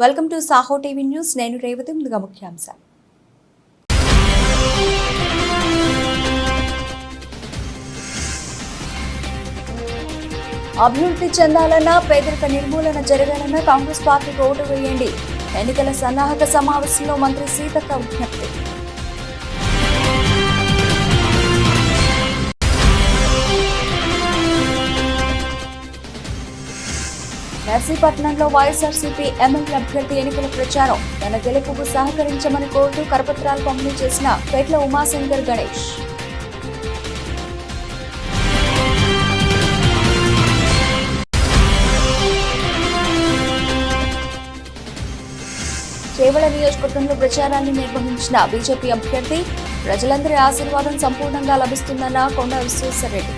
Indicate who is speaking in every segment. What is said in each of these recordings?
Speaker 1: Welcome to Saaho TV news. నేను రేవతి. ముందుగా ముఖ్యాంశాలు. అభివృద్ధి చెందాలన్నా పేదరిక నిర్మూలన జరగాలన్నా కాంగ్రెస్ పార్టీకి ఓటు వేయండి. ఎన్నికల సన్నాహక సమావేశంలో మంత్రి సీతక్క విజ్ఞప్తి. నర్సీపట్నంలో వైఎస్ఆర్సీపీ ఎమ్మెల్యే అభ్యర్థి ఎన్నికల ప్రచారం. తన గెలుపుకు సహకరించమని కోరుతూ కరపత్రాలు పంపిణీ చేసిన పేట్ల ఉమాశంకర్ గణేష్. చేవెళ్ల నియోజకవర్గంలో ప్రచారాన్ని నిర్వహించిన బీజేపీ అభ్యర్థి. ప్రజలందరి ఆశీర్వాదం సంపూర్ణంగా లభిస్తుందన్న కొండ విశ్వేశ్వరరెడ్డి.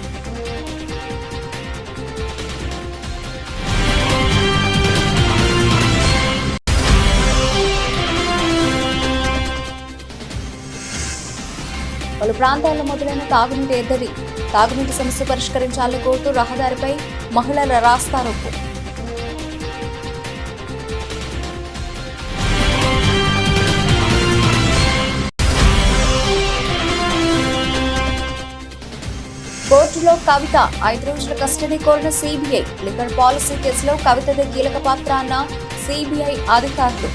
Speaker 1: పలు ప్రాంతాల్లో మొదలైన తాగునీటి ఎద్దడి. తాగునీటి సమస్య పరిష్కరించాలని కోరుతూ రహదారిపై మహిళల రాస్తారోకో. కోర్టులో కవిత 5 రోజుల కస్టడీ కోరిన సిబిఐ. లిక్కర్ పాలసీ కేసులో కవితదే కీలక పాత్ర అన్న సిబిఐ అధికారులు.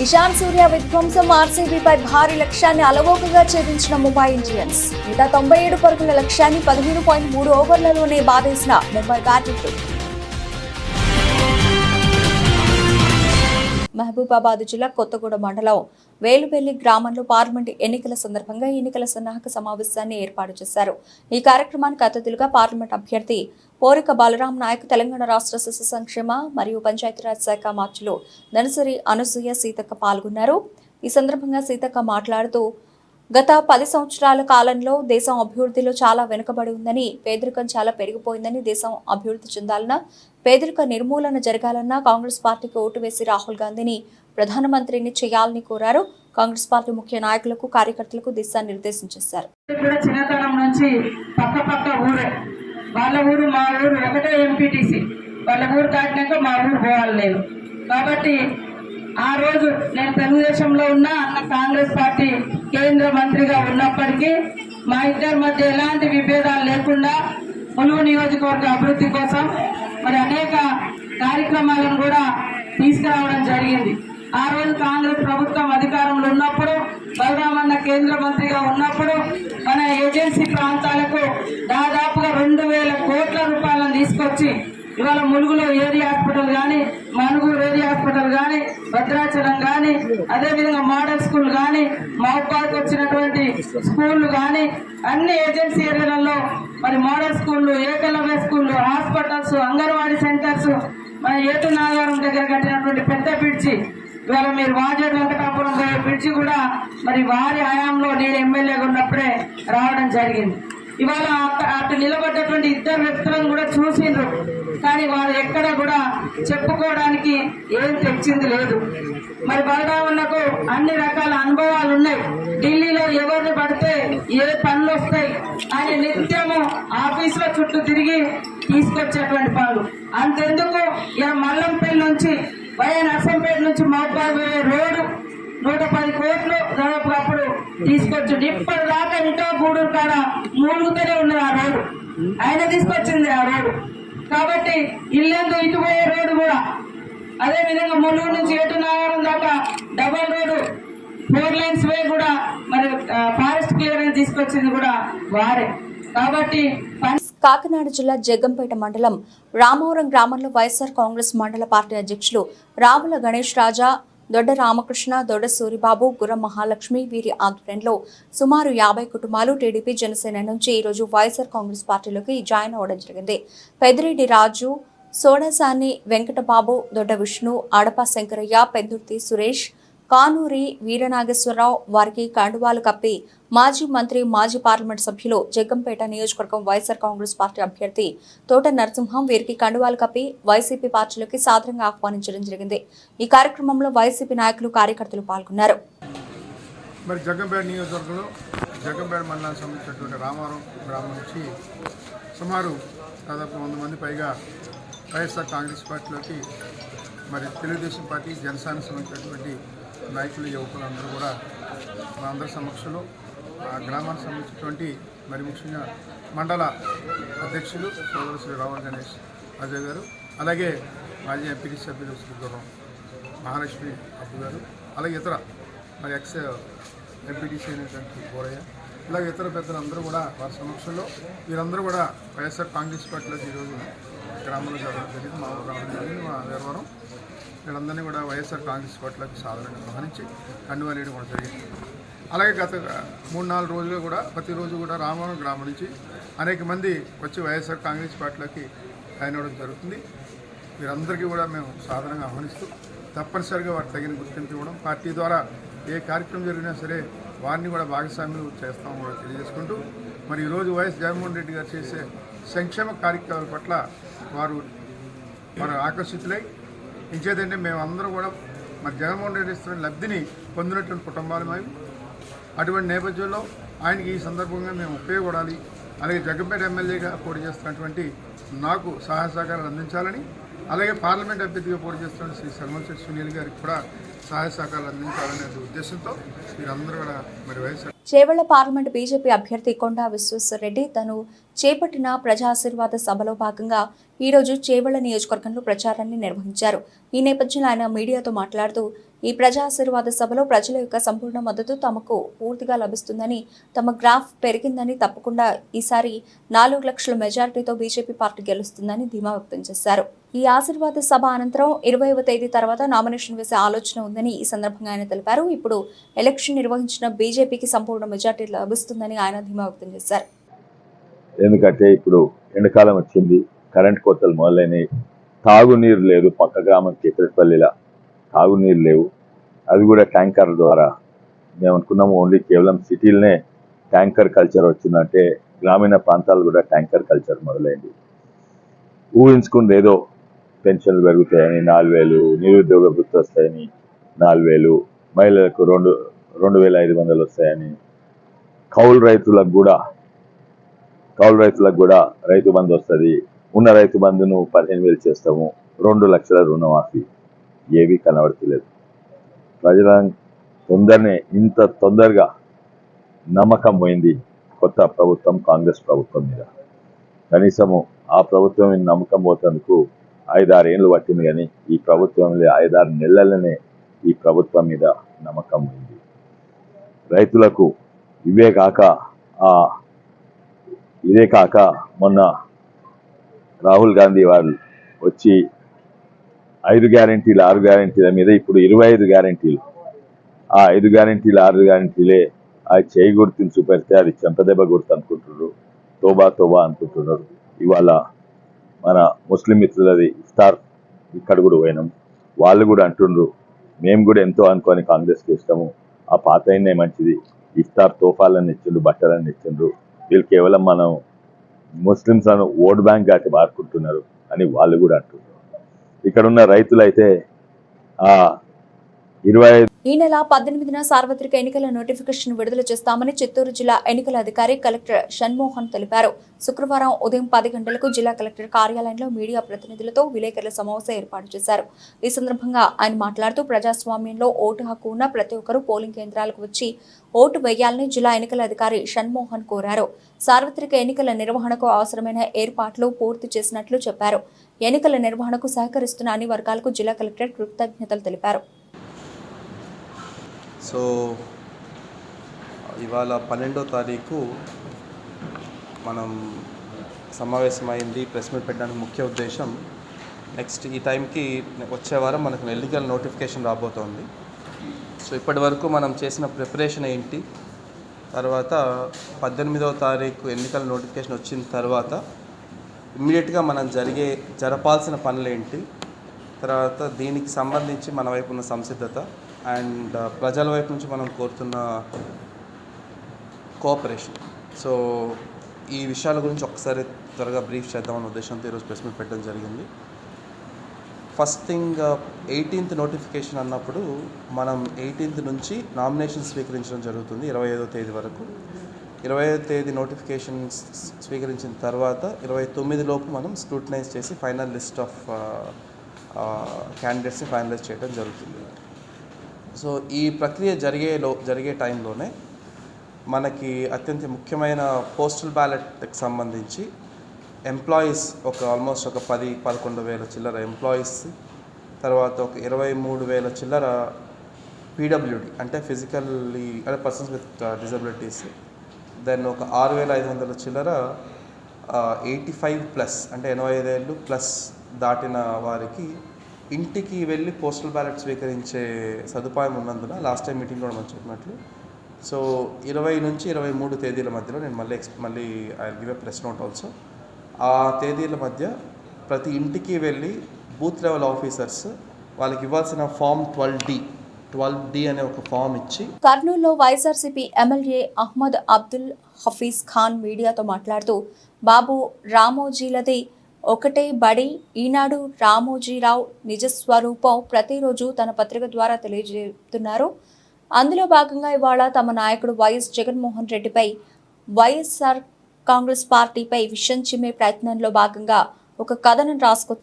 Speaker 1: ఇషాన్ సూర్య విధ్వంసం. ఆర్సీబీపై భారీ లక్ష్యాన్ని అలవోకగా ఛేదించిన ముంబై ఇండియన్స్. 197 పరుగుల లక్ష్యాన్ని 15.3 ఓవర్లలోనే బాధేసిన ముంబై బ్యాటర్లు. మహబూబాబాద్ జిల్లా కొత్తగూడ మండలం వేలువెల్లి గ్రామంలో పార్లమెంట్ ఎన్నికల సందర్భంగా ఎన్నికల సన్నాహక సమావేశాన్ని ఏర్పాటు చేశారు. ఈ కార్యక్రమానికి అతిథులుగా పార్లమెంట్ అభ్యర్థి పోరిక బలరాం నాయక్, తెలంగాణ రాష్ట్ర శిశు సంక్షేమ మరియు పంచాయతీరాజ్ శాఖ మార్చులు ధనసరి అనసూయ సీతక్క పాల్గొన్నారు. ఈ సందర్భంగా సీతక్క మాట్లాడుతూ గత 10 సంవత్సరాల కాలంలో దేశం అభివృద్ధిలో చాలా వెనుకబడి ఉందని, పేదరికం చాలా పెరిగిపోయిందని, దేశం అభివృద్ధి చెందాలన్నా పేదరిక నిర్మూలన జరగాలన్నా కాంగ్రెస్ పార్టీకి ఓటు వేసి రాహుల్ గాంధీని ప్రధానమంత్రిని చేయాలని కోరారు. కాంగ్రెస్ పార్టీ ముఖ్య నాయకులకు, కార్యకర్తలకు దిశానిర్దేశం చేశారు.
Speaker 2: చిన్నతనం నుంచి పక్క ఊరే, వాళ్ళ ఊరు మా ఊరు ఒకటే ఎంపీటీసీ, వాళ్ళ ఊరు దాటినాక మా ఊరు పోవాలి లేదు. కాబట్టి ఆ రోజు నేను తెలుగుదేశంలో ఉన్నా, అన్న కాంగ్రెస్ పార్టీ కేంద్ర మంత్రిగా ఉన్నప్పటికీ మా ఇద్దరి మధ్య ఎలాంటి విభేదాలు లేకుండా ములుగు నియోజకవర్గ అభివృద్ధి కోసం మరి అనేక కార్యక్రమాలను కూడా తీసుకురావడం జరిగింది. ఆ రోజు కాంగ్రెస్ ప్రభుత్వం అధికారంలో ఉన్నప్పుడు, బలరామన్న కేంద్ర మంత్రిగా ఉన్నప్పుడు మన ఏజెన్సీ ప్రాంతాలకు దాదాపుగా 2000 కోట్ల రూపాయలను తీసుకొచ్చి ఇవాళ ములుగులో ఏరియా హాస్పిటల్ కానీ, మనుగూరు ఏరియా హాస్పిటల్ కానీ, భద్రాచలం కానీ, అదేవిధంగా మోడల్ స్కూల్ కానీ, మహబాద్కి వచ్చినటువంటి స్కూళ్లు కానీ, అన్ని ఏజెన్సీ ఏరియాలలో మరి మోడల్ స్కూళ్లు, ఏకలవ్య స్కూళ్లు, హాస్పిటల్స్, అంగన్వాడీ సెంటర్స్, మన ఏటు నాగారం దగ్గర కట్టినటువంటి పెద్ద బ్రిడ్జి, ఇవాళ మీరు వాజేడు వెంకటాపురం బ్రిడ్జి కూడా మరి వారి హయాంలో నేను ఎమ్మెల్యేగా ఉన్నప్పుడే రావడం జరిగింది. ఇవాళ అటు నిలబడ్డటువంటి ఇద్దరు వ్యక్తులను కూడా చూసిండ్రు, కానీ వారు ఎక్కడ కూడా చెప్పుకోవడానికి ఏం తెచ్చింది లేదు. మరి బలరామన్నకు అన్ని రకాల అనుభవాలు ఉన్నాయి. ఢిల్లీలో ఎవరిని పడితే ఏ పనులు వస్తాయి, ఆయన నిత్యము ఆఫీసులో చుట్టూ తిరిగి తీసుకొచ్చేటువంటి పనులు. అంతెందుకు ఇలా మల్లంపల్లి నుంచి వయా నర్సంపేట నుంచి మహబాద్ రోడ్డు 110 కోట్లు దాదాపు అప్పుడు తీసుకొచ్చి ఇప్పటిదాకా ఇంకా గూడూరు కాడ మూలుగుతూనే ఉన్నది ఆ రోడ్డు. ఆయన తీసుకొచ్చింది ఆ రోడ్డు. కాబట్టి ఇల్లందు ఇటు పోయే రోడ్డు కూడా, అదే విధంగా ములుగు నుంచి ఏటు నాగారం దాకా డబల్ రోడ్డు 4 లైన్స్ వే కూడా మరి ఫారెస్ట్ క్లియరెన్స్ తీసుకొచ్చింది కూడా వారే. కాబట్టి
Speaker 1: కాకినాడ జిల్లా జగ్గంపేట మండలం రామవరం గ్రామంలో వైఎస్ఆర్ కాంగ్రెస్ మండల పార్టీ అధ్యక్షులు రావుల గణేష్ రాజా, దొడ్డ రామకృష్ణ, దొడ్డ సూరిబాబు, గుర్రం మహాలక్ష్మి వీరి ఆధ్వర్యంలో సుమారు 50 కుటుంబాలు టీడీపీ, జనసేన నుంచి ఈరోజు వైఎస్ఆర్ కాంగ్రెస్ పార్టీలోకి జాయిన్ అవ్వడం జరిగింది. పెద్దిరెడ్డి రాజు, సోడసాని వెంకటబాబు, దొడ్డ విష్ణు, ఆడప శంకరయ్య, పెందుర్తి సురేష్, కానూరి వీరనాగేశ్వరరావు వారికి కండువాలు కప్పి మాజీ మంత్రి, మాజీ పార్లమెంట్ సభ్యులు, జగ్గంపేట నియోజకవర్గం వైఎస్ఆర్ కాంగ్రెస్ పార్టీ అభ్యర్థి తోట నరసింహం వీరికి కండువాలు కప్పి వైసీపీ పార్టీలోకి సాదరంగా ఆహ్వానించడం జరిగింది. ఈ కార్యక్రమంలో వైసీపీ నాయకులు, కార్యకర్తలు పాల్గొన్నారు.
Speaker 3: మరి జగ్గంపేట నియోజకవర్గంలో జగ్గంపేట మండలానికి సంబంధించినటువంటి రామవరం గ్రామం నుంచి సుమారు దాదాపు 100 మంది పైగా వైఎస్ఆర్ కాంగ్రెస్ పార్టీలోకి మరి తెలుగుదేశం పార్టీ జనసేనకు సంబంధించినటువంటి నాయకులు యువకులందరూ కూడా మా అందరి సమక్షంలో ఆ గ్రామానికి సంబంధించినటువంటి మరి ముఖ్యంగా మండల అధ్యక్షులు సోదరు శ్రీ రావల్ గణేష్ అజయ్ గారు, అలాగే మాజీ ఎంపీటీ సభ్యులు శ్రీ గుర్రం మహాలక్ష్మి అబ్బు గారు, అలాగే ఇతర మరి ఎక్స్ ఎంపీటీసీ అయినటువంటి గోరయ్య, ఇలాగే ఇతర పెద్దలందరూ కూడా వారి సమక్షంలో వీరందరూ కూడా వైఎస్ఆర్ కాంగ్రెస్ పార్టీలోకి ఈరోజు గ్రామంలో జరగడం జరిగింది. మా ఊరు రావడం జరిగింది. మా వీరవరం వీళ్ళందరినీ కూడా వైఎస్ఆర్ కాంగ్రెస్ పార్టీలోకి సాధారణంగా గ్రహించి కండువనేయడం కూడా జరిగింది. అలాగే గత 3-4 రోజులు కూడా ప్రతిరోజు కూడా రామవరం గ్రామం నుంచి అనేక మంది వచ్చి వైఎస్ఆర్ కాంగ్రెస్ పార్టీలోకి జాయిన్ అవ్వడం జరుగుతుంది. వీరందరికీ కూడా మేము సాధారణంగా ఆహ్వానిస్తూ తప్పనిసరిగా వారికి తగిన గుర్తింపు ఇవ్వడం, పార్టీ ద్వారా ఏ కార్యక్రమం జరిగినా సరే వారిని కూడా భాగస్వామ్యులు చేస్తామని కూడా తెలియజేసుకుంటూ మరి ఈరోజు వైఎస్ జగన్మోహన్ రెడ్డి గారు చేసే సంక్షేమ కార్యక్రమాల పట్ల వారు ఆకర్షితులై ఇంకేదంటే మేమందరం కూడా మరి జగన్మోహన్ రెడ్డి ఇస్తున్న లబ్ధిని పొందినటువంటి కుటుంబాలు మేము. అటువంటి నేపథ్యంలో ఆయనకి ఈ సందర్భంగా మేము ఉపయోగపడాలి, అలాగే జగ్గంపేట ఎమ్మెల్యేగా పోటీ చేస్తున్నటువంటి నాకు సహాయ సహకారాలు అందించాలని, అలాగే పార్లమెంట్ అభ్యర్థిగా పోటీ చేస్తున్న శ్రీ సల్మన్ సునీల్ గారికి కూడా సహాయ సహకారాలు అందించాలనే ఉద్దేశంతో మీరందరూ కూడా మరి వైఎస్ఆర్
Speaker 1: చేవెళ్ల పార్లమెంట్ బీజేపీ అభ్యర్థి కొండా విశ్వేశ్వరరెడ్డి తను చేపట్టిన ప్రజాశీర్వాద సభలో భాగంగా ఈరోజు చేవెళ్ల నియోజకవర్గంలో ప్రచారాన్ని నిర్వహించారు. ఈ నేపథ్యంలో ఆయన మీడియాతో మాట్లాడుతూ ఈ ప్రజాశీర్వాద సభలో ప్రజల యొక్క సంపూర్ణ మద్దతు తమకు పూర్తిగా లభిస్తుందని, తమ గ్రాఫ్ పెరిగిందని, తప్పకుండా ఈసారి 4 లక్షల మెజారిటీతో బీజేపీ పార్టీ గెలుస్తుందని ధీమా వ్యక్తం చేశారు. ఈ ఆశీర్వాద సభ అనంతరం 20వ తేదీ తర్వాత నామినేషన్ వేసే ఆలోచన ఉందని ఈ సందర్భంగా ఆయన తెలిపారు. ఇప్పుడు ఎలక్షన్ నిర్వహించిన బీజేపీకి సంపూర్ణ మెజారిటీ లభిస్తుందని ఆయన ధీమా వ్యక్తం చేశారు.
Speaker 4: ఎందుకంటే ఇప్పుడు ఎండాకాలం వచ్చింది, కరెంట్ కోతలు మొదలైనవి, తాగునీరు లేదు. పక్క గ్రామం కేకరపల్లిలా తాగునీరు లేవు. అది కూడా ట్యాంకర్ ద్వారా. మేము అనుకున్నాము ఓన్లీ కేవలం సిటీలనే ట్యాంకర్ కల్చర్ వచ్చిందంటే గ్రామీణ ప్రాంతాలు కూడా ట్యాంకర్ కల్చర్ మొదలైంది. ఊహించుకుంది ఏదో పెన్షన్లు పెరుగుతాయని 4,000, నిరుద్యోగ వృత్తి వస్తాయని 4,000, మహిళలకు 2,500 వస్తాయని, కౌలు రైతులకు కూడా రైతు బంధు వస్తుంది, ఉన్న రైతు బంధును 15,000 చేస్తాము, 2 లక్షల రుణమాఫీ. ఏవి కనబడతలేదు. ప్రజల ఇంత తొందరగా నమ్మకం పోయింది కొత్త ప్రభుత్వం కాంగ్రెస్ ప్రభుత్వం మీద. కనీసము ఆ ప్రభుత్వం మీద నమ్మకం పోతందుకు 5-6 ఏళ్ళు పట్టింది, కానీ ఈ ప్రభుత్వంలో 5-6 నెలలనే ఈ ప్రభుత్వం మీద నమ్మకం పోయింది. రైతులకు ఇదే కాక మొన్న రాహుల్ గాంధీ వాళ్ళు వచ్చి 5 గ్యారెంటీలు 6 గ్యారెంటీల మీద ఇప్పుడు 25 గ్యారెంటీలు. ఆ 5 గ్యారెంటీలు 6 గ్యారెంటీలే ఆ చేయి గుర్తుని చూపెడితే అది చెంపదెబ్బ గుర్తు అనుకుంటున్నారు, తోబా అనుకుంటున్నారు. ఇవాళ మన ముస్లిం మిత్రులది ఇఫ్తార్ ఇక్కడ కూడా పోయినాం. వాళ్ళు కూడా అంటుండ్రు మేము కూడా ఎంతో అనుకోని కాంగ్రెస్కి ఇష్టము, ఆ పాత అయినే మంచిది, ఇఫ్తార్ తోఫాలని ఇచ్చిండ్రు, బట్టలని ఇచ్చిండ్రు, వీళ్ళు కేవలం మనం ముస్లిమ్స్ అని ఓట్ బ్యాంక్ అట్టి వాడుకుంటున్నారు అని వాళ్ళు కూడా అంటున్నారు. ఇక్కడ ఉన్న రైతులైతే 25
Speaker 1: ఈ నెల 18న సార్వత్రిక ఎన్నికల నోటిఫికేషన్ విడుదల చేస్తామని చిత్తూరు జిల్లా ఎన్నికల అధికారి కలెక్టర్ షణ్మోహన్ తెలిపారు. శుక్రవారం ఉదయం 10 గంటలకు జిల్లా కలెక్టర్ కార్యాలయంలో మీడియా ప్రతినిధులతో విలేకరుల సమావేశం ఏర్పాటు చేశారు. ఈ సందర్భంగా ఆయన మాట్లాడుతూ ప్రజాస్వామ్యంలో ఓటు హక్కు ఉన్న ప్రతి ఒక్కరూ పోలింగ్ కేంద్రాలకు వచ్చి ఓటు వేయాలని జిల్లా ఎన్నికల అధికారి షణ్మోహన్ కోరారు. సార్వత్రిక ఎన్నికల నిర్వహణకు అవసరమైన ఏర్పాట్లు పూర్తి చేసినట్లు చెప్పారు. ఎన్నికల నిర్వహణకు సహకరిస్తున్న అన్ని వర్గాలకు జిల్లా కలెక్టర్ కృతజ్ఞతలు తెలిపారు.
Speaker 5: సో ఇవాళ 12వ తారీఖు మనం సమావేశమైంది. ప్రెస్ మీట్ పెట్టడానికి ముఖ్య ఉద్దేశం నెక్స్ట్ ఈ టైంకి వచ్చే వారం మనకు ఎన్నికల నోటిఫికేషన్ రాబోతోంది. సో ఇప్పటి వరకు మనం చేసిన ప్రిపరేషన్ ఏంటి, తర్వాత 18వ తారీఖు ఎన్నికల నోటిఫికేషన్ వచ్చిన తర్వాత ఇమ్మీడియట్గా మనం జరపాల్సిన పనులు ఏంటి, తర్వాత దీనికి సంబంధించి మన వైపు ఉన్న సంసిద్ధత అండ్ ప్రజల వైపు నుంచి మనం కోరుతున్న కోఆపరేషన్. సో ఈ విషయాల గురించి ఒకసారి త్వరగా బ్రీఫ్ చేద్దామన్న ఉద్దేశంతో ఈరోజు ప్రెస్ మీట్ పెట్టడం జరిగింది. ఫస్ట్ థింగ్ 18th నోటిఫికేషన్ అన్నప్పుడు మనం 18th నుంచి నామినేషన్ స్వీకరించడం జరుగుతుంది 25వ తేదీ వరకు. 25వ తేదీ నోటిఫికేషన్ స్వీకరించిన తర్వాత 29 లోపు మనం స్క్రూటనైజ్ చేసి ఫైనల్ లిస్ట్ ఆఫ్ క్యాండిడేట్స్ని ఫైనలైజ్ చేయడం జరుగుతుంది. సో ఈ ప్రక్రియ జరిగే టైంలోనే మనకి అత్యంత ముఖ్యమైన పోస్టల్ బ్యాలెట్కి సంబంధించి ఎంప్లాయీస్ ఆల్మోస్ట్ ఒక 10-11 వేల చిల్లర ఎంప్లాయీస్, తర్వాత ఒక 23,000 చిల్లర పీడబ్ల్యూడి అంటే ఫిజికల్లీ అంటే పర్సన్స్ విత్ డిజబిలిటీస్, దెన్ ఒక 6,500 చిల్లర 85+ అంటే 85 ఏళ్ళు ప్లస్ దాటిన వారికి ఇంటికి వెళ్ళి పోస్టల్ బ్యాలెట్ స్వీకరించే సదుపాయం ఉన్నందున లాస్ట్ టైం మీటింగ్లో మనం చెప్పినట్లు సో 20 నుంచి 23 తేదీల మధ్యలో నేను మళ్ళీ I give a press note also. ఆ తేదీల మధ్య ప్రతి ఇంటికి వెళ్ళి బూత్ లెవెల్ ఆఫీసర్స్ వాళ్ళకి ఇవ్వాల్సిన ఫామ్ 12D అనే ఒక ఫామ్ ఇచ్చి.
Speaker 1: కర్నూలులో వైఎస్ఆర్సీపీ ఎమ్మెల్యే అహ్మద్ అబ్దుల్ హఫీజ్ ఖాన్ మీడియాతో మాట్లాడుతూ బాబు రామోజీలది ఒకటే బడి, ఈనాడు రామోజీరావు నిజస్వరూపం ప్రతిరోజు తన పత్రిక ద్వారా తెలియజేస్తున్నారు. అందులో భాగంగా ఇవాళ తమ నాయకుడు వైఎస్ జగన్మోహన్ రెడ్డిపై వైఎస్ఆర్ కాంగ్రెస్ పార్టీపై విషం చిమ్మే ప్రయత్నంలో భాగంగా ఒక కథనం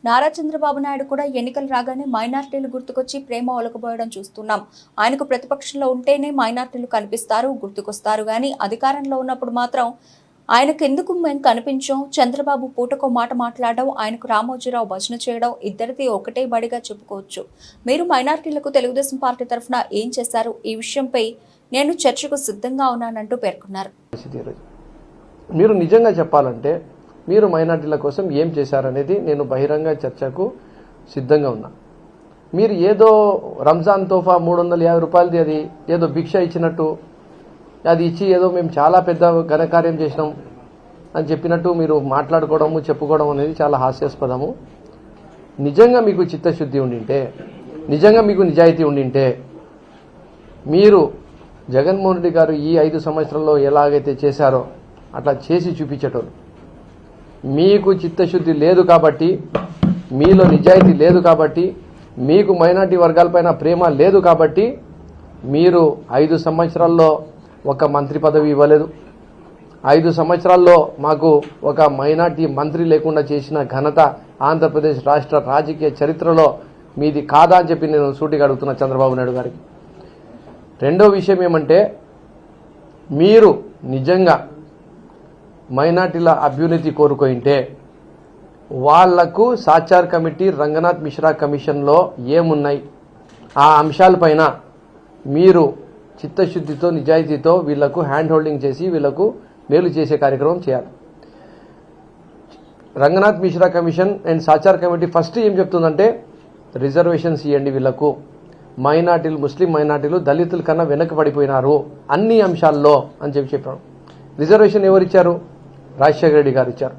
Speaker 1: నారా చంద్రబాబు నాయుడు కూడా ఎన్నికలు రాగానే మైనార్టీలు గుర్తుకొచ్చి ప్రేమ ఒలకబోయడం చూస్తున్నాం. ఆయనకు ప్రతిపక్షంలో ఉంటేనే మైనార్టీలు కనిపిస్తారు, గుర్తుకొస్తారు, కానీ అధికారంలో ఉన్నప్పుడు మాత్రం ఆయనకు ఎందుకు మేము కనిపించాం? చంద్రబాబు పూటకో మాట మాట్లాడడం, ఆయనకు రామోజీరావు భజన చేయడం ఇద్దరిది ఒకటే బడిగా చెప్పుకోవచ్చు. మీరు మైనార్టీలకు తెలుగుదేశం పార్టీ తరఫున ఏం చేశారు? ఈ విషయంపై నేను చర్చకు సిద్ధంగా ఉన్నానంటూ పేర్కొన్నారు.
Speaker 6: మీరు నిజంగా చెప్పాలంటే మీరు మైనార్టీల కోసం ఏం చేశారనేది నేను బహిరంగ చర్చకు సిద్ధంగా ఉన్నా. మీరు ఏదో రంజాన్ తోఫా 350 రూపాయలది అది ఏదో భిక్ష ఇచ్చినట్టు, అది ఇచ్చి ఏదో మేము చాలా పెద్ద ఘనకార్యం చేసినాం అని చెప్పినట్టు మీరు మాట్లాడుకోవడము చెప్పుకోవడం అనేది చాలా హాస్యాస్పదము. నిజంగా మీకు చిత్తశుద్ధి ఉండింటే, నిజంగా మీకు నిజాయితీ ఉండింటే మీరు జగన్మోహన్ రెడ్డి గారు ఈ 5 సంవత్సరాల్లో ఎలాగైతే చేశారో అట్లా చేసి చూపించేటోళ్ళు. మీకు చిత్తశుద్ధి లేదు కాబట్టి, మీలో నిజాయితీ లేదు కాబట్టి, మీకు మైనార్టీ వర్గాలపైన ప్రేమ లేదు కాబట్టి మీరు 5 సంవత్సరాల్లో ఒక మంత్రి పదవి ఇవ్వలేదు. 5 సంవత్సరాల్లో మాకు ఒక మైనార్టీ మంత్రి లేకుండా చేసిన ఘనత ఆంధ్రప్రదేశ్ రాష్ట్ర రాజకీయ చరిత్రలో మీది కాదా అని చెప్పి నేను సూటిగా అడుగుతున్నా చంద్రబాబు నాయుడు గారికి. రెండో విషయం ఏమంటే, మీరు నిజంగా మైనార్టీల అభ్యున్నతి కోరుకుంటే వాళ్లకు సాచార్ కమిటీ, రంగనాథ్ మిశ్రా కమిషన్లో ఏమున్నాయి ఆ అంశాలపైన మీరు చిత్తశుద్ధితో నిజాయితీతో వీళ్లకు హ్యాండ్ హోల్డింగ్ చేసి వీళ్లకు మేలు చేసే కార్యక్రమం చేయాలి. Ranganath Mishra commission and Sachar committee first ఏం చెప్తుందంటే రిజర్వేషన్స్ ఇవ్వండి వీళ్లకు, మైనార్టీలు ముస్లిం మైనార్టీలు దళితుల కన్నా వెనకబడిపోయినారు అన్ని అంశాల్లో అని చెప్పారు. రిజర్వేషన్ ఎవరిచ్చారు? రాజశేఖర రెడ్డి గారు ఇచ్చారు.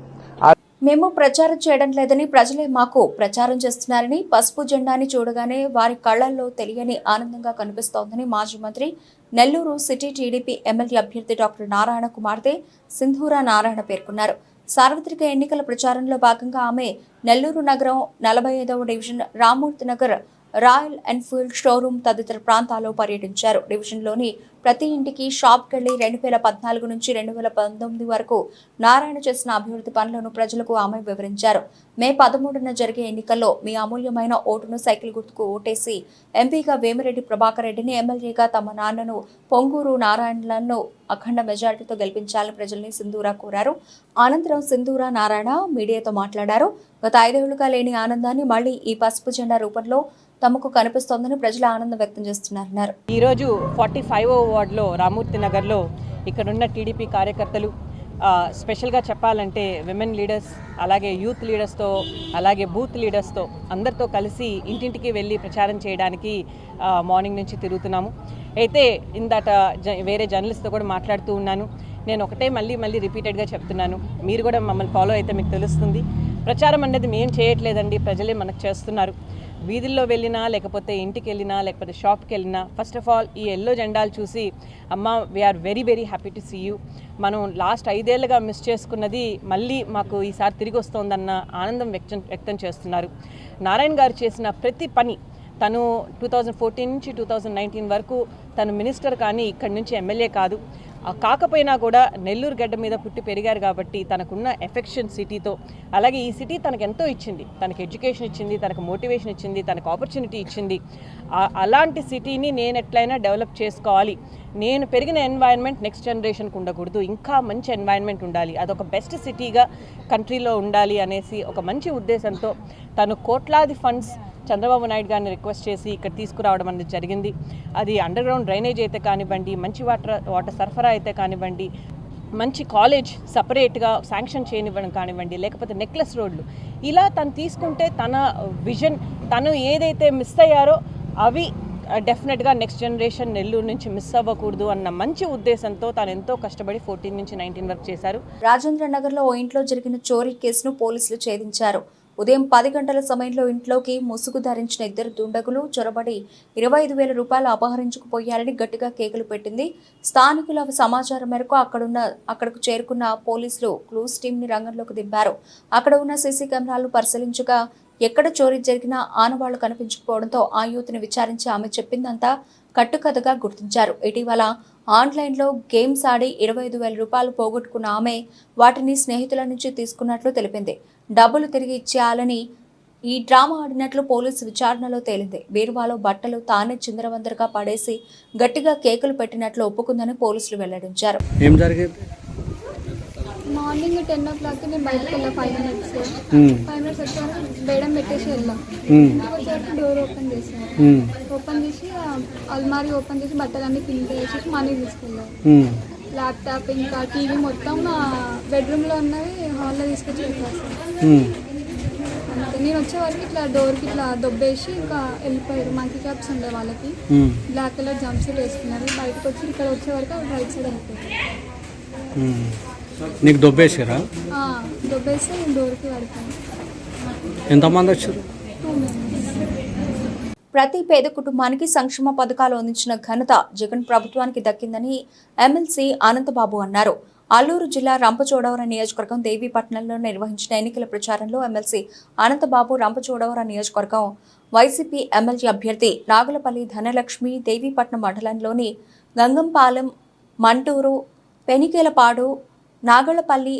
Speaker 1: మేము ప్రచారం చేయడం లేదని ప్రజలే మాకు ప్రచారం చేస్తున్నారని, పసుపు జెండాని చూడగానే వారి కళ్లల్లో తెలియని ఆనందంగా కనిపిస్తోందని మాజీ మంత్రి నెల్లూరు సిటీ టీడీపీ ఎమ్మెల్యే అభ్యర్థి డాక్టర్ నారాయణ కుమార్తె సింధూరా నారాయణ పేర్కొన్నారు. సార్వత్రిక ఎన్నికల ప్రచారంలో భాగంగా ఆమె నెల్లూరు నగరం 45వ division Rammurthy Nagar Royal Enfield showroom తదితర ప్రాంతాల్లో పర్యటించారు. డివిజన్లోని ప్రతి ఇంటికి షాప్కెళ్లి 2014 నుంచి 2019 వరకు నారాయణ చేసిన అభివృద్ధి పనులను ప్రజలకు ఆమె వివరించారు. మే 13న జరిగే ఎన్నికల్లో మీ అమూల్యమైన ఓటును సైకిల్ గుర్తుకు ఓటేసి ఎంపీగా వేమిరెడ్డి ప్రభాకర్ రెడ్డిని, ఎమ్మెల్యేగా తమ నాన్నను పొంగూరు నారాయణలను అఖండ మెజారిటీతో గెలిపించాలని ప్రజల్ని సింధూరా కోరారు. అనంతరం సింధూరా నారాయణ మీడియాతో మాట్లాడారు. గత 5 ఏళ్లుగా లేని ఆనందాన్ని మళ్లీ ఈ పసుపు జెండా రూపంలో తమకు కనిపిస్తోందని ప్రజలు ఆనందం వ్యక్తం చేస్తున్నారన్నారు.
Speaker 7: ఈరోజు 45వ వార్డులో రామూర్తి నగర్లో ఇక్కడున్న టీడీపీ కార్యకర్తలు, స్పెషల్గా చెప్పాలంటే విమెన్ లీడర్స్, అలాగే యూత్ లీడర్స్తో, అలాగే బూత్ లీడర్స్తో అందరితో కలిసి ఇంటింటికి వెళ్ళి ప్రచారం చేయడానికి మార్నింగ్ నుంచి తిరుగుతున్నాము. అయితే ఇందాట వేరే జర్నలిస్ట్తో కూడా మాట్లాడుతూ ఉన్నాను. నేను ఒకటే మళ్ళీ రిపీటెడ్గా చెప్తున్నాను, మీరు కూడా మమ్మల్ని ఫాలో అయితే మీకు తెలుస్తుంది. ప్రచారం అనేది మేము చేయట్లేదండి, ప్రజలే మనకు చేస్తున్నారు. వీధుల్లో వెళ్ళినా లేకపోతే ఇంటికి వెళ్ళినా లేకపోతే షాప్కి వెళ్ళినా ఫస్ట్ ఆఫ్ ఆల్ ఈ ఎల్లో జెండాలు చూసి అమ్మ we are very very happy to see you, మనం లాస్ట్ 5 ఏళ్ళుగా మిస్ చేసుకున్నది మళ్ళీ మాకు ఈసారి తిరిగి వస్తోందన్న ఆనందం వ్యక్తం చేస్తున్నారు. నారాయణ గారు చేసిన ప్రతి పని, తను 2014 నుంచి 2019 వరకు తను మినిస్టర్ కానీ ఇక్కడి నుంచి ఎమ్మెల్యే కాదు, కాకపోయినా కూడా నెల్లూరు గడ్డ మీద పుట్టి పెరిగారు కాబట్టి తనకున్న ఎఫెక్షన్ సిటీతో, అలాగే ఈ సిటీ తనకు ఎంతో ఇచ్చింది, తనకు ఎడ్యుకేషన్ ఇచ్చింది, తనకు మోటివేషన్ ఇచ్చింది, తనకు ఆపర్చునిటీ ఇచ్చింది. అలాంటి సిటీని నేను ఎట్లయినా డెవలప్ చేసుకోవాలి, నేను పెరిగిన ఎన్వైరన్మెంట్ నెక్స్ట్ జనరేషన్కి ఉండకూడదు, ఇంకా మంచి ఎన్వైరన్మెంట్ ఉండాలి, అదొక బెస్ట్ సిటీగా కంట్రీలో ఉండాలి అనేసి ఒక మంచి ఉద్దేశంతో తను కోట్లాది ఫండ్స్ చంద్రబాబు నాయుడు గారిని రిక్వెస్ట్ చేసి ఇక్కడ తీసుకురావడం అనేది జరిగింది. అది అండర్ గ్రౌండ్ డ్రైనేజ్ అయితే కానివ్వండి, మంచి వాటర్ సరఫరా అయితే కానివ్వండి, మంచి కాలేజ్ సపరేట్గా శాంక్షన్ చేయనివ్వడం కానివ్వండి, లేకపోతే నెక్లెస్ రోడ్లు, ఇలా తను తీసుకుంటే తన విజన్, తను ఏదైతే మిస్ అయ్యారో అవి డెఫినెట్గా నెక్స్ట్ జనరేషన్ నెల్లూరు నుంచి మిస్ అవ్వకూడదు అన్న మంచి ఉద్దేశంతో తను ఎంతో కష్టపడి 14 నుంచి 19 వరకు చేశారు.
Speaker 1: రాజేంద్ర నగర్లో ఓ ఇంట్లో జరిగిన చోరీ కేసును పోలీసులు ఛేదించారు. ఉదయం 10 గంటల సమయంలో ఇంట్లోకి ముసుగు ధరించిన 2 దుండగులు చొరబడి 25,000 రూపాయలు అపహరించుకుపోయారని గట్టిగా కేకలు పెట్టింది. స్థానికుల సమాచారం మేరకు అక్కడకు చేరుకున్న పోలీసులు క్లూస్ టీంని రంగంలోకి దింపారు. అక్కడ ఉన్న సీసీ కెమెరాలు పరిశీలించగా ఎక్కడ చోరీ జరిగినా ఆనవాళ్లు కనిపించకపోవడంతో ఆ యూత్ని విచారించి ఆమె చెప్పిందంతా కట్టుకథగా గుర్తించారు. ఇటీవల ఆన్లైన్లో గేమ్స్ ఆడి 25,000 రూపాయలు పోగొట్టుకున్న ఆమె వాటిని స్నేహితుల నుంచి తీసుకున్నట్లు తెలిపింది. డబ్బులు తిరిగి ఇచ్చేయాలని ఈ డ్రామా ఆడినట్లు పోలీసు విచారణలో తేలింది. బీరువాలో బట్టలు తానే చిందరవందరగా పడేసి గట్టిగా కేకులు పెట్టినట్లు ఒప్పుకుందని పోలీసులు వెల్లడించారు.
Speaker 8: మార్నింగ్ 10 o'clock నేను బయటకు వెళ్ళా 5 minutes వచ్చాను, బేడం పెట్టేసి వెళ్ళాం. వచ్చేసి డోర్ ఓపెన్ చేశాను, ఓపెన్ చేసి అల్మారీ ఓపెన్ చేసి బట్టలన్నీ కింద వేసేసి మనీ తీసుకెళ్ళాను. ల్యాప్టాప్ ఇంకా టీవీ మొత్తం బెడ్రూమ్లో ఉన్నవి హాల్లో తీసుకొచ్చి పెట్టేస్తాను. అంతే, నేను వచ్చే వరకు ఇట్లా డోర్కి ఇట్లా దొబ్బేసి ఇంకా వెళ్ళిపోయారు. మంకీ క్యాప్స్ ఉండే వాళ్ళకి, బ్లాక్ కలర్ జంప్ సూట్ వేసుకున్నారు. బయటకు వచ్చి ఇక్కడ వచ్చే వరకు రైట్ సైడ్ వెళ్ళిపోయారు.
Speaker 9: నీకు దొబ్బేసారా?
Speaker 8: దొబ్బేస్తే నేను డోర్కి పడిపోయాను.
Speaker 9: ఎంతమంది వచ్చారు?
Speaker 8: 2 members.
Speaker 1: ప్రతి పేద కుటుంబానికి సంక్షేమ పథకాలు అందించిన ఘనత జగన్ ప్రభుత్వానికి దక్కిందని ఎమ్మెల్సీ అనంతబాబు అన్నారు. అల్లూరు జిల్లా రంపచోడవరం నియోజకవర్గం దేవీపట్నంలో నిర్వహించిన ఎన్నికల ప్రచారంలో ఎమ్మెల్సీ అనంతబాబు రంపచోడవరం నియోజకవర్గం వైసీపీ ఎమ్మెల్యే అభ్యర్థి నాగులపల్లి ధనలక్ష్మి దేవీపట్నం మండలంలోని గంగంపాలెం, మంటూరు, పెనికేలపాడు, నాగళ్లపల్లి,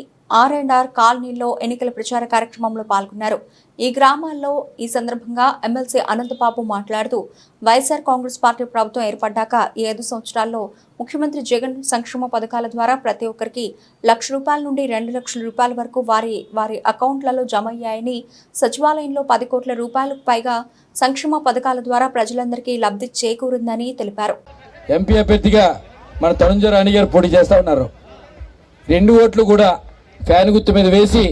Speaker 1: R&R కాలనీలో ఎన్నికల ప్రచార కార్యక్రమంలో పాల్గొన్నారు. ఈ గ్రామాల్లో ఈ సందర్భంగా ఎమ్మెల్సీ అనంతబాబు మాట్లాడుతూ వైఎస్ఆర్ కాంగ్రెస్ పార్టీ ప్రభుత్వం ఏర్పడ్డాక ఈ 5 సంవత్సరాల్లో ముఖ్యమంత్రి జగన్ సంక్షేమ పథకాల ద్వారా ప్రతి ఒక్కరికి ₹1,00,000 నుండి ₹2,00,000 వరకు వారి అకౌంట్లలో జమ అయ్యాయని, సచివాలయంలో 10 కోట్ల రూపాయలకు పైగా సంక్షేమ పథకాల ద్వారా ప్రజలందరికీ లబ్ధి చేకూరిందని తెలిపారు.
Speaker 10: ఎంపీ అభ్యర్థిగా మన తనుంజ రాణి గారు పోటీ చేస్తా ఉన్నారు. 2 ఓట్లు కూడా ఫ్యాన్ గుర్తు మీద వేసి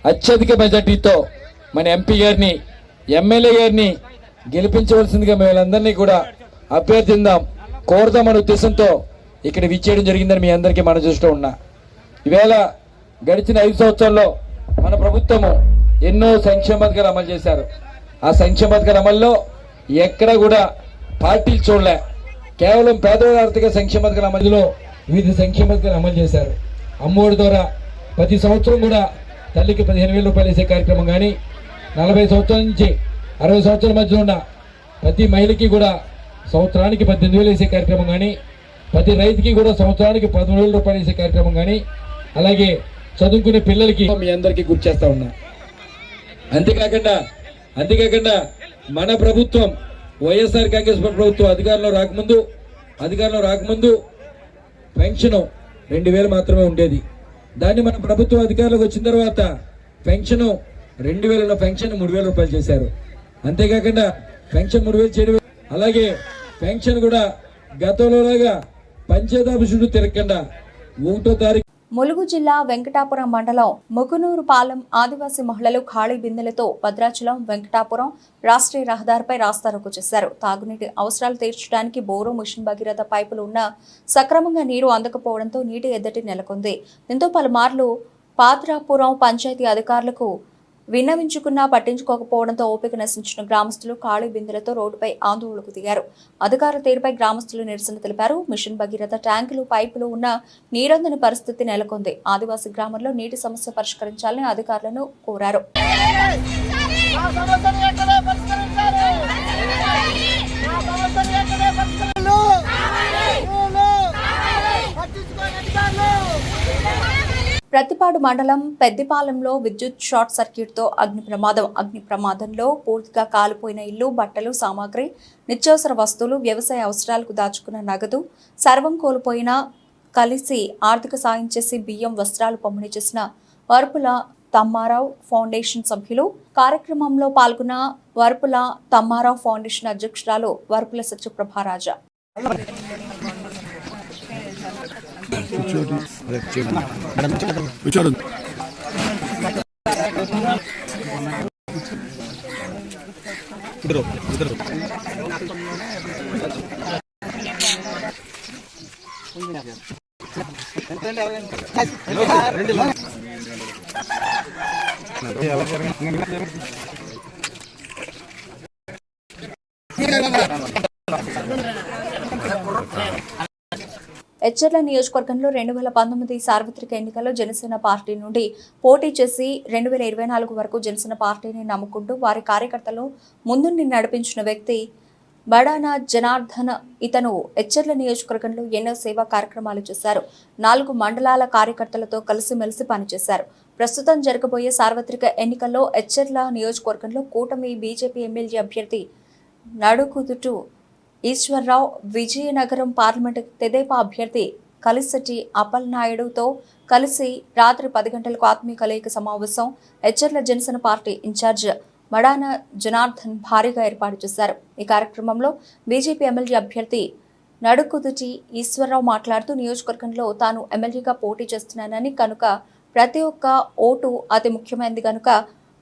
Speaker 10: అత్యధిక మెజార్టీతో మన ఎంపీ గారిని, ఎమ్మెల్యే గారిని గెలిపించవలసిందిగా మేమందరినీ కూడా అభ్యర్థిద్దాం, కోరుదామనే ఉద్దేశంతో ఇక్కడ విచ్చేయడం జరిగిందని మీ అందరికీ మనం చూస్తూ ఉన్నా. ఈవేళ గడిచిన 5 సంవత్సరాల్లో మన ప్రభుత్వము ఎన్నో సంక్షేమ పథకాలు అమలు చేశారు. ఆ సంక్షేమ పథకాల అమల్లో ఎక్కడ కూడా పార్టీలు చూడలే, కేవలం పేదవాళ్ళ ఆర్థిక సంక్షేమ పథకాల అమలులో వివిధ సంక్షేమ పథకాలు అమలు చేశారు. అమ్మఒడి ద్వారా ప్రతి సంవత్సరం కూడా తల్లికి 15,000 రూపాయలు వేసే కార్యక్రమం కానీ, 40 సంవత్సరాల నుంచి 60 సంవత్సరాల మధ్య ఉన్న ప్రతి మహిళకి కూడా సంవత్సరానికి 18,000 వేసే కార్యక్రమం కానీ, ప్రతి రైతుకి కూడా సంవత్సరానికి 13,000 రూపాయలు వేసే కార్యక్రమం కానీ, అలాగే చదువుకునే పిల్లలకి మీ అందరికీ గుర్తు చేస్తా ఉన్నా. అంతేకాకుండా మన ప్రభుత్వం వైఎస్ఆర్ కాంగ్రెస్ ప్రభుత్వం అధికారంలో రాకముందు పెన్షన్ 2,000 మాత్రమే ఉండేది. దాన్ని మన ప్రభుత్వం అధికారంలోకి వచ్చిన తర్వాత పెన్షన్ 2,000 పెన్షన్ 3,000 రూపాయలు చేశారు. అంతేకాకుండా పెన్షన్ 3,000 చేయడం, అలాగే పెన్షన్ కూడా గతంలోలాగా పంచేదాపు చుట్టూ తిరగకుండా 1వ తారీఖు.
Speaker 1: ములుగు జిల్లా వెంకటాపురం మండలం ముకునూరుపాలెం ఆదివాసీ మహిళలు ఖాళీ బిందెలతో భద్రాచలం వెంకటాపురం రాష్ట్రీయ రహదారిపై రాస్తారోకో చేశారు. తాగునీటి అవసరాలు తీర్చడానికి బోరు, మిషన్ భగీరథ పైపులు ఉన్నా సక్రమంగా నీరు అందకపోవడంతో నీటి ఎద్దటి నెలకొంది. దీంతో పలుమార్లు పాత్రాపురం పంచాయతీ అధికారులకు విన్నవించుకున్నా పట్టించుకోకపోవడంతో ఓపిక నశించిన గ్రామస్తులు ఖాళీ బిందెలతో రోడ్డుపై ఆందోళనకు దిగారు. అధికారుల తీరుపై గ్రామస్తులు నిరసన తెలిపారు. మిషన్ భగీరథ ట్యాంకులు, పైపులు ఉన్న నీరందని పరిస్థితి నెలకొంది. ఆదివాసీ గ్రామంలో నీటి సమస్య పరిష్కరించాలని అధికారులను కోరారు. ప్రతిపాడు మండలం పెద్దిపాలెంలో విద్యుత్ షార్ట్ సర్క్యూట్తో అగ్ని ప్రమాదంలో పూర్తిగా కాలిపోయిన ఇల్లు, బట్టలు, సామాగ్రి, నిత్యావసర వస్తువులు, వ్యవసాయ అవసరాలకు దాచుకున్న నగదు సర్వం కోల్పోయిన కలిసి ఆర్థిక సాయం చేసి బియ్యం, వస్త్రాలు పంపిణీ చేసిన వరపుల తమ్మారావు ఫౌండేషన్ సభ్యులు. కార్యక్రమంలో పాల్గొన్న వరపుల తమ్మారావు ఫౌండేషన్ అధ్యక్షురాలు వరపుల సత్యప్రభారాజా. ఎచ్చర్ల నియోజకవర్గంలో 2019 సార్వత్రిక ఎన్నికల్లో జనసేన పార్టీ నుండి పోటీ చేసి 2024 వరకు జనసేన పార్టీని నమ్ముకుంటూ వారి కార్యకర్తలను ముందుండి నడిపించిన వ్యక్తి బడానా జనార్దన్. ఇతను ఎచ్చర్ల నియోజకవర్గంలో ఎన్నో సేవా కార్యక్రమాలు చేశారు. 4 మండలాల కార్యకర్తలతో కలిసిమెలిసి పనిచేశారు. ప్రస్తుతం జరగబోయే సార్వత్రిక ఎన్నికల్లో ఎచ్చర్ల నియోజకవర్గంలో కూటమి బీజేపీ ఎమ్మెల్యే అభ్యర్థి నడుకుదుటు ఈశ్వర్రావు, విజయనగరం పార్లమెంటు తెదేపా అభ్యర్థి కలిసెట్టి అప్పలనాయుడుతో కలిసి రాత్రి 10 గంటలకు ఆత్మీయ కలయిక సమావేశం ఎచ్చర్ల జనసేన పార్టీ ఇన్ఛార్జ్ బడానా జనార్దన్ భారీగా ఏర్పాటు చేశారు. ఈ కార్యక్రమంలో బీజేపీ ఎమ్మెల్యే అభ్యర్థి నడుకుదుటి ఈశ్వర్రావు మాట్లాడుతూ నియోజకవర్గంలో తాను ఎమ్మెల్యేగా పోటీ చేస్తున్నానని, కనుక ప్రతి ఒక్క ఓటు అతి ముఖ్యమైనది కనుక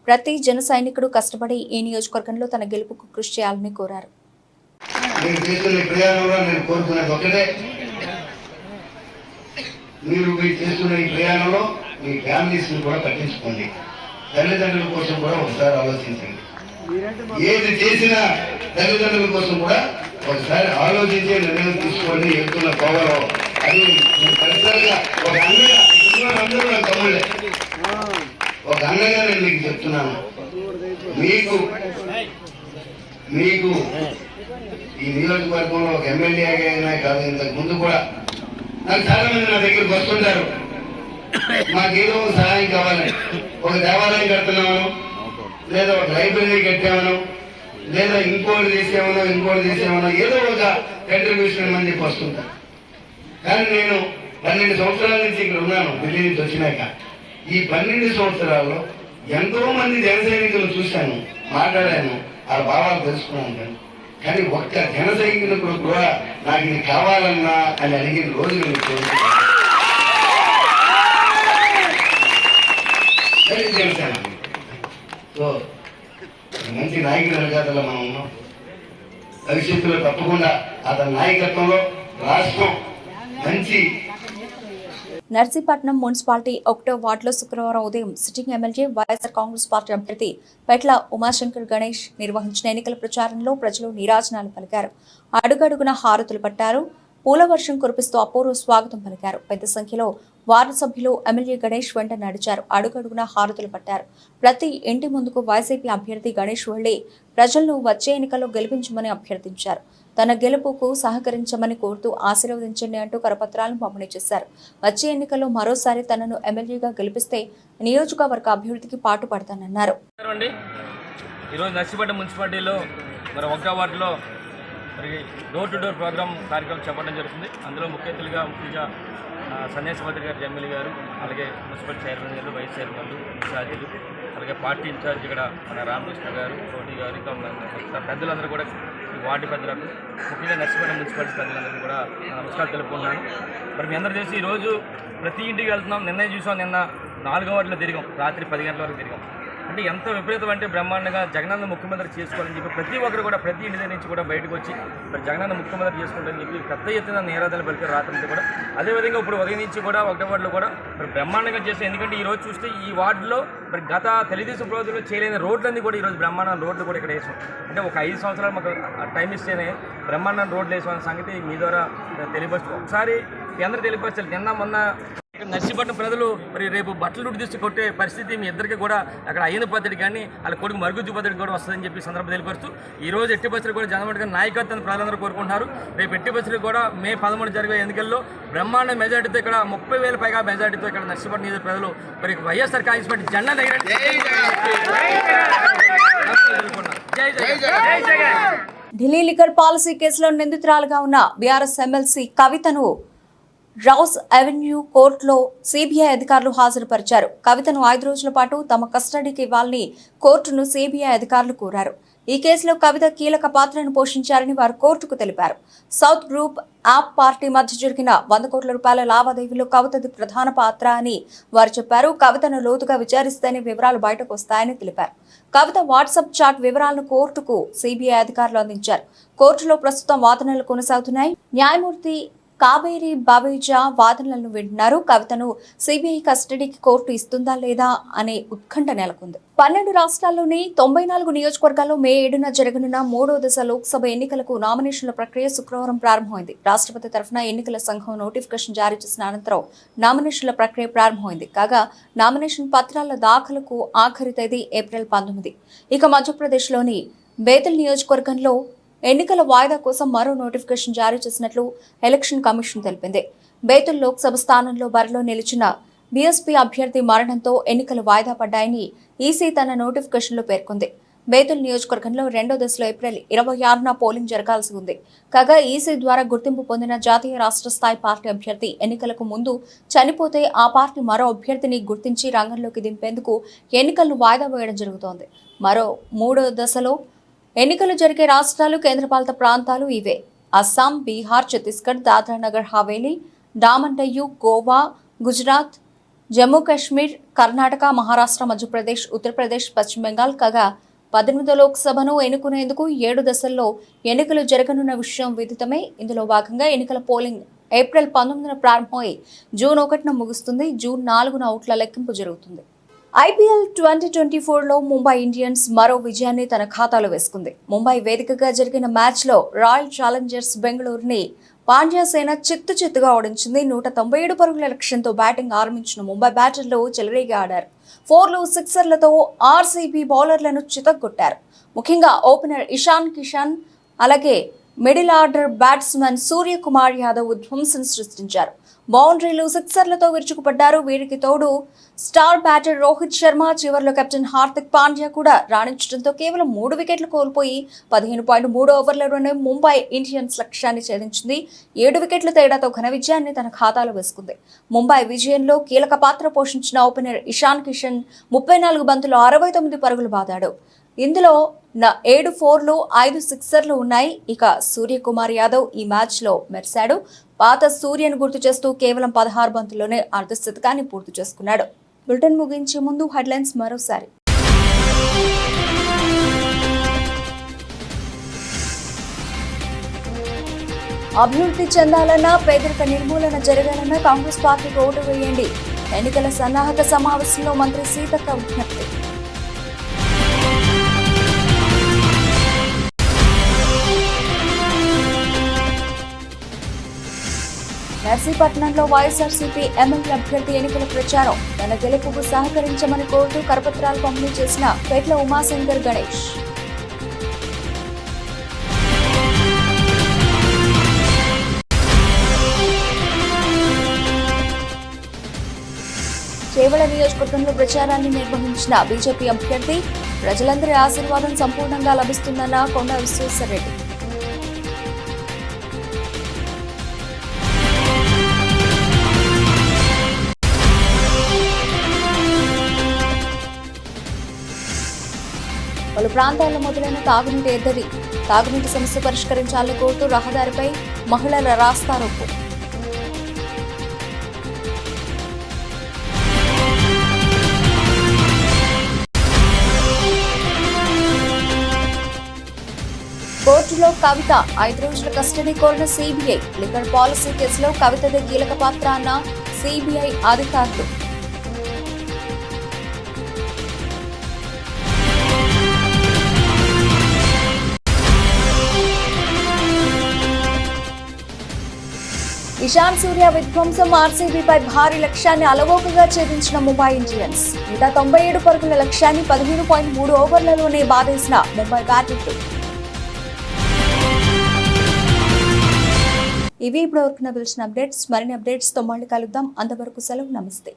Speaker 1: ప్రతి జన సైనికుడు కష్టపడి ఈ నియోజకవర్గంలో తన గెలుపుకు కృషి చేయాలని కోరారు.
Speaker 11: మీరు చేస్తున్న ప్రయాణంలో నేను కోరుకునేది ఒకటే, మీరు చేస్తున్న ఈ ప్రయాణంలో మీ ఫ్యామిలీస్ ని కూడా పట్టించుకోండి. తల్లిదండ్రుల కోసం కూడా ఒకసారి ఆలోచించండి. ఏది చేసినా తల్లిదండ్రుల కోసం కూడా ఒకసారి ఆలోచించే నిర్ణయం తీసుకోండి. ఎత్తున్న కోవలో అది పరిసరంగా ఒక అన్నగా అందరూ నా తమ్ముళ్ళే, ఒక అన్నగా నేను మీకు చెప్తున్నాను. మీకు ఈ నియోజకవర్గంలో ఒక ఎమ్మెల్యేగా అయినా కాదు, ఇంతకు ముందు కూడా నాకు చాలా మంది నా దగ్గరికి వస్తుంటారు, మాకేదో సహాయం కావాలని. ఒక దేవాలయం కడుతున్నామను, లేదా ఒక లైబ్రరీ కట్టామను, లేదా ఇంకోటి చేసామనో ఏదో ఒక కంట్రిబ్యూషన్ అని చెప్పి వస్తుంటారు. కానీ నేను 12 సంవత్సరాల నుంచి ఇక్కడ ఉన్నాను. ఢిల్లీ నుంచి వచ్చినాక ఈ 12 సంవత్సరాల్లో ఎంతో మంది జన సైనికులను చూశాను, మాట్లాడాను, ఆ భావాలు తెలుసుకున్నాను. కానీ ఒక్క జన సైనికులకు కూడా నాకు ఇది కావాలన్నా అని అడిగిన రోజులు జనసేన. సో మంచి నాయకుడు వెనకాతల మనం ఉన్నాం. భవిష్యత్తులో తప్పకుండా అతని నాయకత్వంలో రాష్ట్రం మంచి.
Speaker 1: నర్సీపట్నం మున్సిపాలిటీ 1వ వార్డులో శుక్రవారం ఉదయం sitting MLA YSR Congress party అభ్యర్థి పెట్ల ఉమాశంకర్ గణేష్ నిర్వహించిన ఎన్నికల ప్రచారంలో ప్రజలు నీరాజనాలు పలికారు. అడుగడుగున హారతులు పట్టారు. పూల వర్షం కురిపిస్తూ అపూర్వ స్వాగతం పలికారు. పెద్ద సంఖ్యలో వార్డు సభ్యులు ఎమ్మెల్యే గణేష్ వెంట నడిచారు. అడుగడుగున హారతులు పట్టారు. ప్రతి ఇంటి ముందుకు వైసీపీ అభ్యర్థి గణేష్ వెళ్లి ప్రజలను వచ్చే ఎన్నికల్లో గెలిపించమని అభ్యర్థించారు. తన గెలుపుకు సహకరించమని కోరుతూ ఆశీర్వదించండి అంటూ కరపత్రాలను పంపిణీ చేశారు. వచ్చే ఎన్నికల్లో మరోసారి తనను ఎమ్మెల్యేగా గెలిపిస్తే నియోజకవర్గ అభివృద్ధికి పాటుపడతానన్నారు.
Speaker 12: ఈరోజు నర్సీపట్నం మున్సిపాలిటీలో మరి 1వ వార్డులో మరి డోర్ టు డోర్ ప్రోగ్రామ్ కార్యక్రమం చేపట్టడం జరుగుతుంది. అందులో ముఖ్యంగా సన్యాసిపతి గారు, ఎమ్మెల్యే గారు, అలాగే మున్సిపల్ చైర్మన్ గారు, వైస్ చైర్మన్ గారు, ఇన్ఛార్జీలు, అలాగే పార్టీ ఇన్ఛార్జ్ ఇక్కడ మన రామకృష్ణ గారు, కోటి గారు, ఇంకా పెద్దలందరూ కూడా వార్డు పెద్దలకు, ముఖ్యంగా నర్సీపట్నం మున్సిపాలిటీ పెద్దలందరూ కూడా నమస్కారం తెలుపుకుంటున్నాను. మరి మీ అందరూ చేసి ఈరోజు ప్రతి ఇంటికి వెళ్తున్నాం. నిన్న చూసాం, నిన్న 4వ వార్డులో తిరిగాం, రాత్రి 10 గంటల వరకు తిరిగాం. అంటే ఎంత విపరీతం అంటే బ్రహ్మాండంగా జగనన్న ముఖ్యమంత్రి చేసుకోవాలని చెప్పి ప్రతి ఒక్కరు కూడా ప్రతి ఇంటి దగ్గర నుంచి కూడా బయటకు వచ్చి మరి జగనన్న ముఖ్యమంత్రి చేసుకుంటారని చెప్పి పెద్ద ఎత్తున నిరాధనలు పలికారు రాత్రి కూడా. అదేవిధంగా ఇప్పుడు ఉదయం నుంచి కూడా ఒకటో వార్డులో కూడా మరి బ్రహ్మాండంగా చేస్తాం. ఎందుకంటే ఈరోజు చూస్తే ఈ వార్డులో మరి గత తెలుగుదేశం ప్రభుత్వంలో చేయలేని రోడ్లన్నీ కూడా ఈరోజు బ్రహ్మాండం రోడ్లు కూడా ఇక్కడ వేసాం. అంటే ఒక 5 సంవత్సరాలు మాకు టైం ఇస్తేనే బ్రహ్మాండం రోడ్లు వేసామన్న సంగతి మీ ద్వారా తెలియపరుస్తూ ఒకసారి మీ అందరూ తెలియపరచాలి. నిన్న మొన్న నర్సీపట్నం ప్రజలు మరి రేపు బట్టలు తీసి కొట్టే పరిస్థితి మీ ఇద్దరికి కూడా అక్కడ అయ్యన పద్ధతి కానీ వాళ్ళ కొడుకు మరుగుజ్జు పద్ధతి కూడా వస్తుందని చెప్పి సందర్భం తెలియపరుస్తూ ఈరోజు ఎట్టి బస్సులు కూడా జగన్మోహన్ గారి నాయకత్వాన్ని ప్రజలందరూ కోరుకుంటున్నారు. రేపు ఎట్టి బస్సులు కూడా మే 13 జరిగే ఎన్నికల్లో బ్రహ్మాండ మెజార్టీతో ఇక్కడ 30,000 పైగా మెజార్టీతో ఇక్కడ నర్సీపట్నం నియోజక ప్రజలు మరి వైఎస్ఆర్ కాంగ్రెస్ పార్టీ జెండా
Speaker 1: ఢిల్లీ లిక్కర్ పాలసీ కేసులో నిందితురాలుగా ఉన్న బీఆర్ఎస్ ఎమ్మెల్సీ కవితను రౌస్ అవెన్యూ కోర్టులో సిబిఐ అధికారులు హాజరుపరిచారు. కవితను 5 రోజుల పాటు తమ కస్టడీకి ఇవ్వాలని కోర్టును సిబిఐ అధికారులు కోరారు. ఈ కేసులో కవిత కీలక పాత్రను పోషించారని వారు కోర్టుకు తెలిపారు. సౌత్ గ్రూప్ యాప్ పార్టీ మధ్య జరిగిన 100 కోట్ల రూపాయల లావాదేవీలో కవితది ప్రధాన పాత్ర అని వారు చెప్పారు. కవితను లోతుగా విచారిస్తేనే వివరాలు బయటకు వస్తాయని తెలిపారు. కవిత వాట్సాప్ చాట్ వివరాలను కోర్టుకు సిబిఐ అధికారులు అందించారు. కోర్టులో ప్రస్తుతం వాదనలు కొనసాగుతున్నాయి. న్యాయమూర్తి కావేరి బావేజా వాదనలను వింటున్నారు. కవితను సిబిఐ కస్టడీకి కోర్టు ఇస్తుందా లేదా అనే ఉత్కంఠ నెలకొంది. 12 రాష్ట్రాల్లోని 94 నియోజకవర్గాల్లో మే 7న జరగనున్న 3వ దశ లోక్సభ ఎన్నికలకు నామినేషన్ల ప్రక్రియ శుక్రవారం ప్రారంభమైంది. రాష్ట్రపతి తరఫున ఎన్నికల సంఘం నోటిఫికేషన్ జారీ చేసిన అనంతరం నామినేషన్ల ప్రక్రియ ప్రారంభమైంది. కాగా నామినేషన్ పత్రాల దాఖలకు ఆఖరి తేదీ ఏప్రిల్ 19. ఇక మధ్యప్రదేశ్లోని బేతల్ నియోజకవర్గంలో ఎన్నికల వాయిదా కోసం మరో నోటిఫికేషన్ జారీ చేసినట్లు ఎలక్షన్ కమిషన్ తెలిపింది. బేతుల్ లోక్సభ స్థానంలో బరిలో నిలిచిన బీఎస్పీ అభ్యర్థి మరణంతో ఎన్నికలు వాయిదా పడ్డాయని ఈసీ తన నోటిఫికేషన్లో పేర్కొంది. బేతుల్ నియోజకవర్గంలో 2వ దశలో ఏప్రిల్ 26న పోలింగ్ జరగాల్సి ఉంది. కాగా ఈసీ ద్వారా గుర్తింపు పొందిన జాతీయ రాష్ట్ర స్థాయి పార్టీ అభ్యర్థి ఎన్నికలకు ముందు చనిపోతే ఆ పార్టీ మరో అభ్యర్థిని గుర్తించి రంగంలోకి దింపేందుకు ఎన్నికలను వాయిదా వేయడం జరుగుతోంది. మరో 3వ దశలో ఎన్నికలు జరిగే రాష్ట్రాలు కేంద్రపాలిత ప్రాంతాలు ఇవే: అస్సాం, బీహార్, ఛత్తీస్గఢ్, దాద్రా నగర్ హవేలీ, డామన్ డయ్యూ, గోవా, గుజరాత్, జమ్మూ కాశ్మీర్, కర్ణాటక, మహారాష్ట్ర, మధ్యప్రదేశ్, ఉత్తరప్రదేశ్, పశ్చిమ బెంగాల్. కాగా 18వ లోక్సభను ఎన్నుకునేందుకు 7 దశల్లో ఎన్నికలు జరగనున్న విషయం విదితమే. ఇందులో భాగంగా ఎన్నికల పోలింగ్ ఏప్రిల్ 19న ప్రారంభమై జూన్ 1న ముగుస్తుంది. జూన్ 4న ఓట్ల లెక్కింపు జరుగుతుంది. ఐపీఎల్ 2024లో ముంబై ఇండియన్స్ మరో విజయాన్ని తన ఖాతాలో వేసుకుంది. ముంబై వేదికగా జరిగిన మ్యాచ్లో రాయల్ ఛాలెంజర్స్ బెంగళూరుని పాండ్యాసేన చిత్తుగా ఓడించింది. 197 పరుగుల లక్ష్యంతో బ్యాటింగ్ ఆరంభించిన ముంబై బ్యాటర్లు చెలరేగి ఆడారు. 4లు, 6లతో ఆర్సీబీ బౌలర్లను చితగ్గొట్టారు. ముఖ్యంగా ఓపెనర్ ఇషాన్ కిషన్, అలాగే middle order batsman Suryakumar Yadav ధ్వంసం సృష్టించారు. బౌండరీలు, 6లతో విరుచుకుపడ్డారు. వీరికి తోడు స్టార్ బ్యాటర్ రోహిత్ శర్మ, చివర్లో కెప్టెన్ హార్దిక్ పాండ్యా కూడా రాణించడంతో కేవలం 3 వికెట్లు కోల్పోయి 15.3 ఓవర్లలోనే ముంబై ఇండియన్స్ లక్ష్యాన్ని ఛేదించింది. 7 వికెట్ల తేడాతో ఘన విజయాన్ని తన ఖాతాలో వేసుకుంది. ముంబై విజయంలో కీలక పాత్ర పోషించిన ఓపెనర్ ఇషాన్ కిషన్ 34 బంతులు 69 పరుగులు బాదాడు. ఇందులో 7 4లు, 5 6లు ఉన్నాయి. ఇక సూర్యకుమార్ యాదవ్ ఈ మ్యాచ్లో మెరిశాడు. పాత సూర్యను గుర్తు చేస్తూ కేవలం 16 బంతుల్లోనే అర్ధశతకాన్ని పూర్తి చేసుకున్నాడు. బులెటిన్ ముగించే ముందు హెడ్లైన్స్ మరోసారి. అభివృద్ధి చెందాలన్నా, పేదరిక నిర్మూలన జరగాలన్నా కాంగ్రెస్ పార్టీకి ఓటు వేయండి. ఎన్నికల సన్నాహక సమావేశంలో మంత్రి సీతక్క విజ్ఞప్తి. నర్సీపట్నంలో వైఎస్ఆర్సీపీ ఎమ్మెల్యే అభ్యర్థి ఎన్నికల ప్రచారం. తన గెలుపుకు సహకరించమని కోరుతూ కరపత్రాలు పంపిణీ చేసిన పేట్ల ఉమాశంకర్ గణేష్. చేవెళ్ల నియోజకవర్గంలో ప్రచారాన్ని నిర్వహించిన బీజేపీ అభ్యర్థి. ప్రజలందరి ఆశీర్వాదం సంపూర్ణంగా లభిస్తుందన్న కొండ విశ్వేశ్వరరెడ్డి. పలు ప్రాంతాల్లో మొదలైన తాగునీటి ఎద్దడి. తాగునీటి సమస్య పరిష్కరించాలని కోరుతూ రహదారిపై మహిళల రాస్తారోకో. అరెస్టులో కవిత 5 రోజుల కస్టడీ కోరిన సిబిఐ. లిక్కర్ పాలసీ కేసులో కవితదే కీలక పాత్ర అన్న సిబిఐ అధికారులు. ఇషాన్ సూర్య విధ్వంసం ఆర్సీబీపై భారీ లక్ష్యాన్ని అలవోకగా ఛేదించిన ముంబై ఇండియన్స్. 197 పరుగుల లక్ష్యాన్ని 15.3 ఓవర్లలోనే బాధేసిన ముంబై బ్యాటర్లు. ఇవి ఇప్పటివరకు పిలిచిన అప్డేట్స్. మరిన్ని అప్డేట్స్తో మళ్ళీ కలుద్దాం. అంతవరకు సెలవు. నమస్తే.